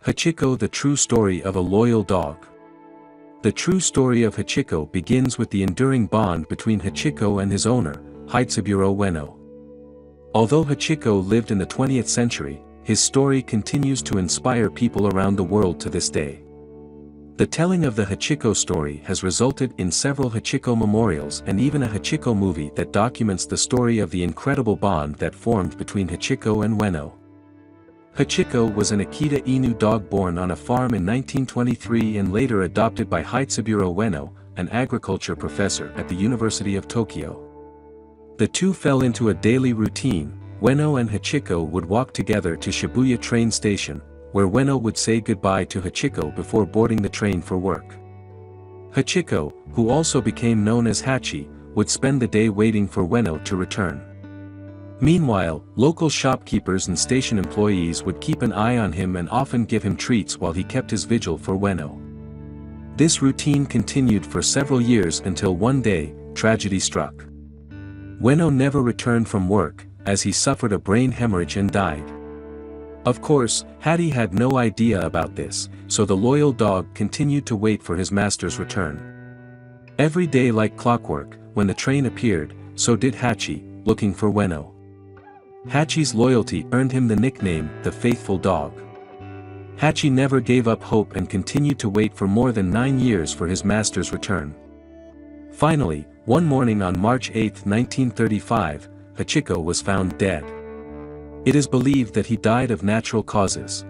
Hachiko, the true story of a loyal dog. The true story of Hachiko begins with the enduring bond between Hachiko and his owner, Hidesaburo Ueno. Although Hachiko lived in the 20th century, his story continues to inspire people around the world to this day. The telling of the Hachiko story has resulted in several Hachiko memorials and even a Hachiko movie that documents the story of the incredible bond that formed between Hachiko and Ueno. Hachiko was an Akita Inu dog born on a farm in 1923 and later adopted by Hidesaburo Ueno, an agriculture professor at the University of Tokyo. The two fell into a daily routine. Ueno and Hachiko would walk together to Shibuya train station, where Ueno would say goodbye to Hachiko before boarding the train for work. Hachiko, who also became known as Hachi, would spend the day waiting for Ueno to return. Meanwhile, local shopkeepers and station employees would keep an eye on him and often give him treats while he kept his vigil for Ueno. This routine continued for several years until one day, tragedy struck. Ueno never returned from work, as he suffered a brain hemorrhage and died. Of course, Hachi had no idea about this, so the loyal dog continued to wait for his master's return. Every day like clockwork, when the train appeared, so did Hachi, looking for Ueno. Hachi's loyalty earned him the nickname, the Faithful Dog. Hachi never gave up hope and continued to wait for more than 9 years for his master's return. Finally, one morning on March 8, 1935, Hachiko was found dead. It is believed that he died of natural causes.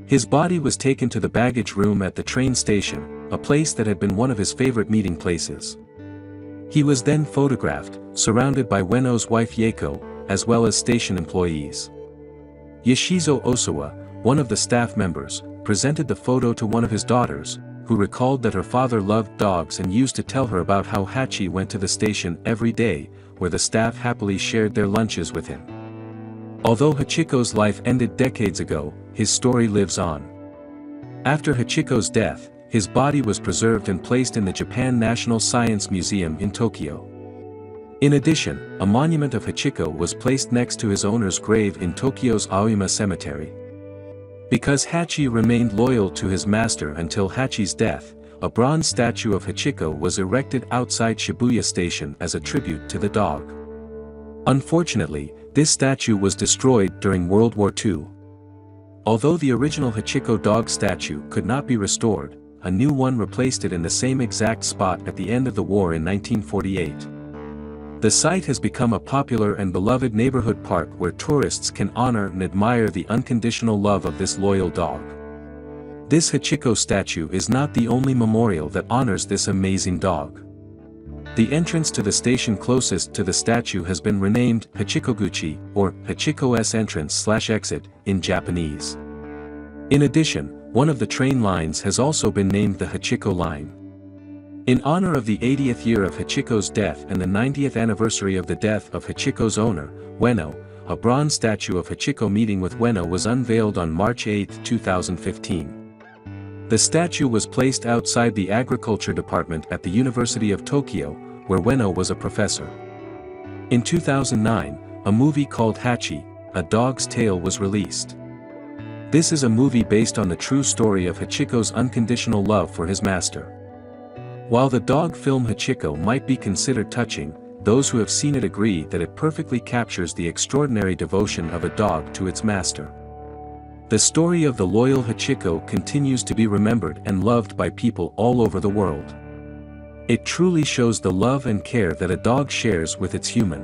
His body was taken to the baggage room at the train station, a place that had been one of his favorite meeting places. He was then photographed, surrounded by Ueno's wife Yeko, as well as station employees. Yoshizo Osawa, one of the staff members, presented the photo to one of his daughters, who recalled that her father loved dogs and used to tell her about how Hachi went to the station every day, where the staff happily shared their lunches with him. Although Hachiko's life ended decades ago, his story lives on. After Hachiko's death, his body was preserved and placed in the Japan National Science Museum in Tokyo. In addition, a monument of Hachiko was placed next to his owner's grave in Tokyo's Aoyama Cemetery. Because Hachi remained loyal to his master until Hachi's death, a bronze statue of Hachiko was erected outside Shibuya Station as a tribute to the dog. Unfortunately, this statue was destroyed during World War II. Although the original Hachiko dog statue could not be restored, a new one replaced it in the same exact spot at the end of the war in 1948. The site has become a popular and beloved neighborhood park where tourists can honor and admire the unconditional love of this loyal dog. This Hachiko statue is not the only memorial that honors this amazing dog. The entrance to the station closest to the statue has been renamed Hachikoguchi, or Hachiko's entrance/exit, in Japanese. In addition, one of the train lines has also been named the Hachiko line. In honor of the 80th year of Hachiko's death and the 90th anniversary of the death of Hachiko's owner, Ueno, a bronze statue of Hachiko meeting with Ueno was unveiled on March 8, 2015. The statue was placed outside the agriculture department at the University of Tokyo, where Ueno was a professor. In 2009, a movie called Hachi, A Dog's Tale was released. This is a movie based on the true story of Hachiko's unconditional love for his master. While the dog film Hachiko might be considered touching, those who have seen it agree that it perfectly captures the extraordinary devotion of a dog to its master. The story of the loyal Hachiko continues to be remembered and loved by people all over the world. It truly shows the love and care that a dog shares with its human.